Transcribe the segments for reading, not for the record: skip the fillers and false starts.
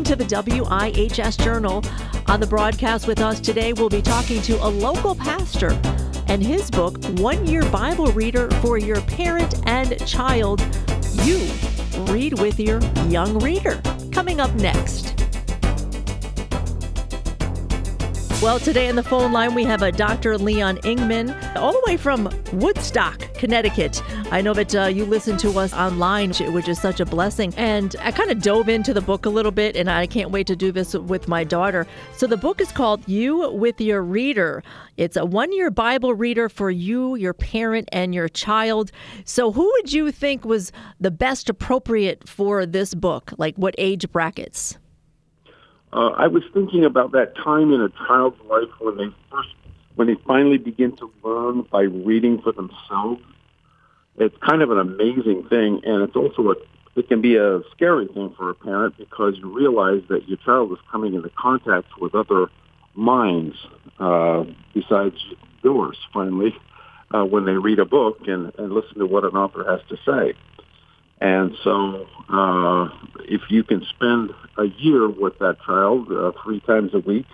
to the WIHS Journal. On the broadcast with us today, we'll be talking to a local pastor and his book, 1 Year Bible Reader for Your Parent and Child. You read with your young reader. Coming up next. Well, today on the phone line, we have a Dr. Leon Ingman, all the way from Woodstock, Connecticut. I know that you listen to us online, which is such a blessing. And I kind of dove into the book a little bit, and I can't wait to do this with my daughter. So the book is called You with Your Reader. It's a 1 Year Bible Reader for you, your parent, and your child. So who would you think was the best appropriate for this book? Like what age brackets? I was thinking about that time in a child's life when they finally begin to learn by reading for themselves. It's kind of an amazing thing, and it's also it can be a scary thing for a parent because you realize that your child is coming into contact with other minds besides yours. Finally, when they read a book and listen to what an author has to say. And so if you can spend a year with that child 3 times a week,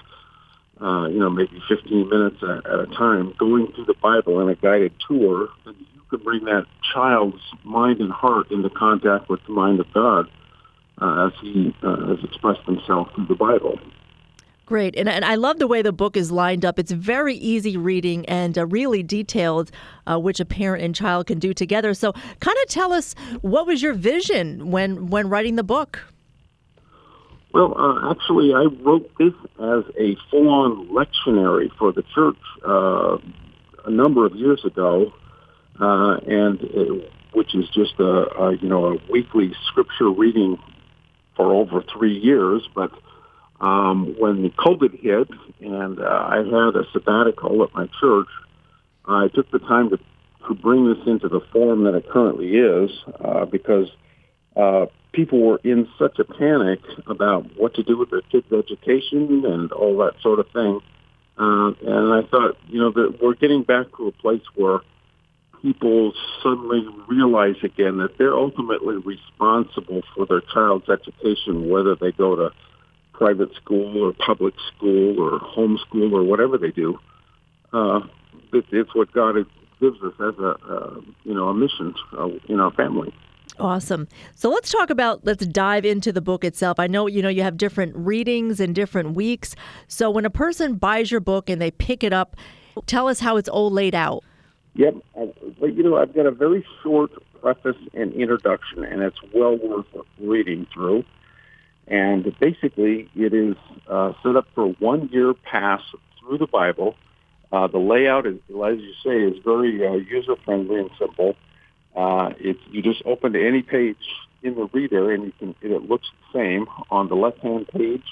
maybe 15 minutes at a time, going through the Bible in a guided tour, then you can bring that child's mind and heart into contact with the mind of God as he has expressed himself through the Bible. Great. And I love the way the book is lined up. It's very easy reading and really detailed, which a parent and child can do together. So kind of tell us, what was your vision when writing the book? Well, actually, I wrote this as a full-on lectionary for the church a number of years ago, which is just a weekly scripture reading for over 3 years, but when the COVID hit and I had a sabbatical at my church, I took the time to bring this into the form that it currently is because people were in such a panic about what to do with their kids' education and all that sort of thing. And I thought, that we're getting back to a place where people suddenly realize again that they're ultimately responsible for their child's education, whether they go to private school or public school or homeschool or whatever they do. It's what God gives us as a mission in our family. Awesome. So let's dive into the book itself. I know, you have different readings and different weeks. So when a person buys your book and they pick it up, tell us how it's all laid out. Yep. But, I've got a very short preface and introduction, and it's well worth reading through. And basically, it is set up for a 1 year pass through the Bible. The layout, as you say, is very user-friendly and simple. You just open to any page in the reader, and it looks the same. On the left-hand page,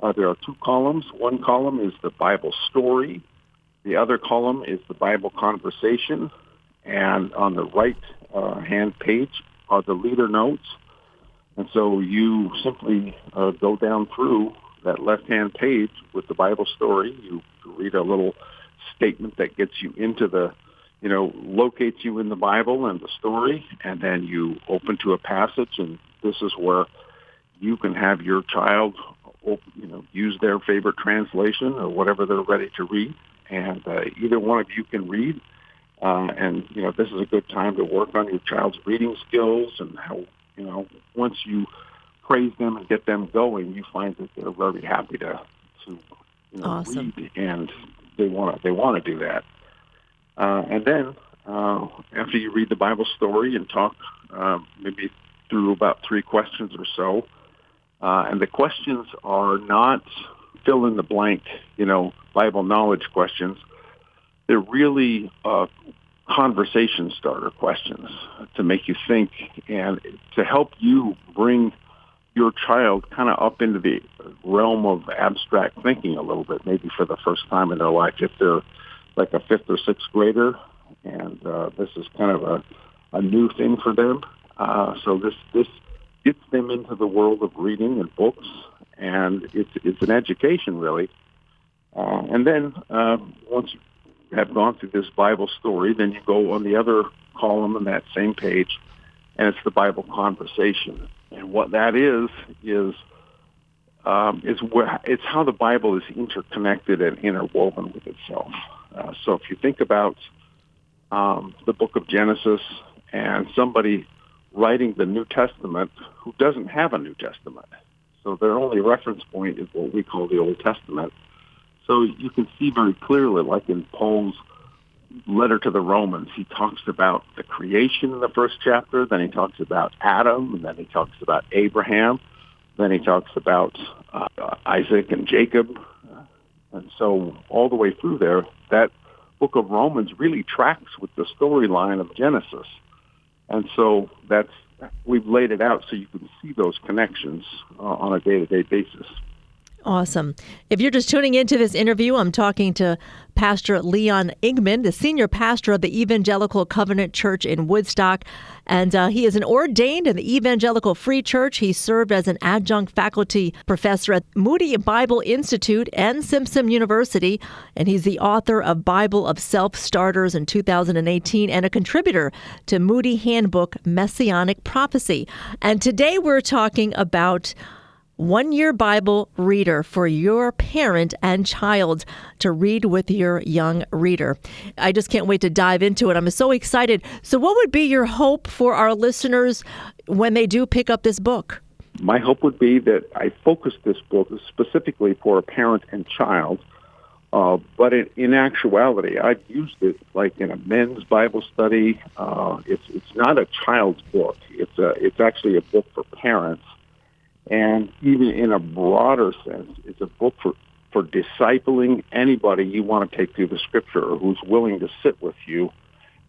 there are 2 columns. One column is the Bible story. The other column is the Bible conversation. And on the right-hand page are the leader notes. And so you simply go down through that left-hand page with the Bible story. You read a little statement that gets you into locates you in the Bible and the story, and then you open to a passage, and this is where you can have your child, use their favorite translation or whatever they're ready to read, and either one of you can read. This is a good time to work on your child's reading skills and how. Once you praise them and get them going, you find that they're very happy to Awesome. read, and they want to do that. And then after you read the Bible story and talk maybe through about 3 questions or so, and the questions are not fill in the blank, Bible knowledge questions. They're really conversation starter questions to make you think and to help you bring your child kind of up into the realm of abstract thinking a little bit, maybe for the first time in their life, if they're like a 5th or 6th grader, and this is kind of a new thing for them. So this gets them into the world of reading and books, and it's an education, really. And then once you have gone through this Bible story, then you go on the other column on that same page, and it's the Bible conversation. And what that is it's how the Bible is interconnected and interwoven with itself. So if you think about the book of Genesis and somebody writing the New Testament who doesn't have a New Testament, so their only reference point is what we call the Old Testament. So you can see very clearly, like in Paul's letter to the Romans, he talks about the creation in the first chapter, then he talks about Adam, and then he talks about Abraham, then he talks about Isaac and Jacob. And so all the way through there, that book of Romans really tracks with the storyline of Genesis. And so we've laid it out so you can see those connections on a day-to-day basis. Awesome. If you're just tuning into this interview, I'm talking to Pastor Leon Ingman, the senior pastor of the Evangelical Covenant Church in Woodstock. And he is an ordained in the Evangelical Free Church. He served as an adjunct faculty professor at Moody Bible Institute and Simpson University. And he's the author of Bible of Self-Starters in 2018 and a contributor to Moody Handbook Messianic Prophecy. And today we're talking about one-year Bible reader for your parent and child to read with your young reader. I just can't wait to dive into it. I'm so excited. So what would be your hope for our listeners when they do pick up this book? My hope would be that I focus this book specifically for a parent and child, but in actuality, I've used it like in a men's Bible study. It's not a child's book. It's actually a book for parents. And even in a broader sense, it's a book for discipling anybody you want to take through the Scripture or who's willing to sit with you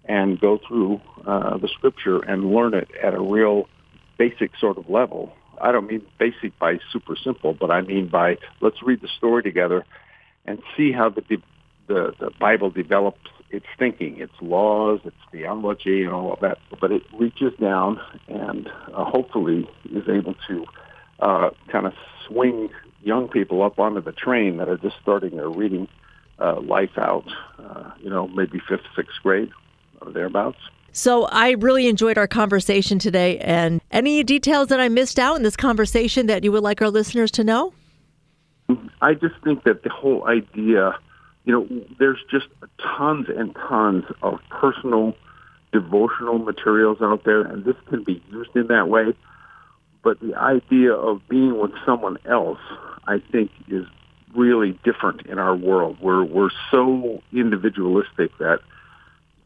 and go through the Scripture and learn it at a real basic sort of level. I don't mean basic by super simple, but I mean by let's read the story together and see how the Bible develops its thinking, its laws, its theology, and all of that. But it reaches down and hopefully is able to kind of swing young people up onto the train that are just starting their reading life out, maybe 5th, 6th grade or thereabouts. So I really enjoyed our conversation today. And any details that I missed out in this conversation that you would like our listeners to know? I just think that the whole idea, there's just tons and tons of personal devotional materials out there, and this can be used in that way. But the idea of being with someone else, I think, is really different in our world. We're so individualistic that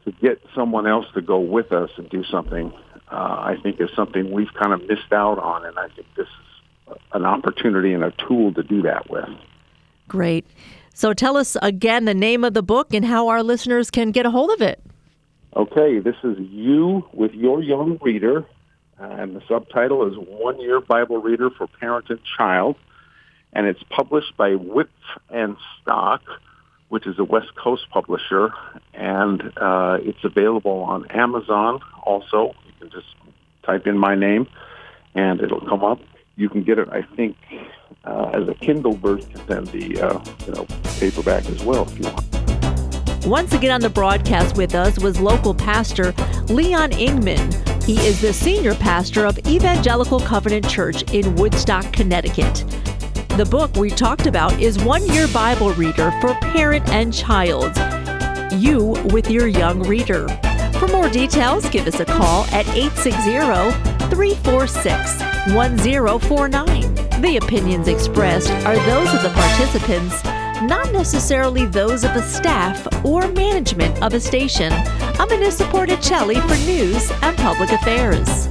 to get someone else to go with us and do something, I think is something we've kind of missed out on. And I think this is an opportunity and a tool to do that with. Great. So tell us again the name of the book and how our listeners can get a hold of it. Okay, this is You with Your Young Reader. And the subtitle is One-Year Bible Reader for Parent and Child. And it's published by WIHS and Stock, which is a West Coast publisher. And it's available on Amazon also. You can just type in my name, and it'll come up. You can get it, I think, as a Kindle version and the paperback as well if you want. Once again on the broadcast with us was local pastor Leon Ingman. He is the senior pastor of Evangelical Covenant Church in Woodstock, Connecticut. The book we talked about is One-Year Bible Reader for Parent and Child. You with your young reader. For more details, give us a call at 860-346-1049. The opinions expressed are those of the participants, not necessarily those of the staff or management of a station. I'm Vanessa Porticelli for News and Public Affairs.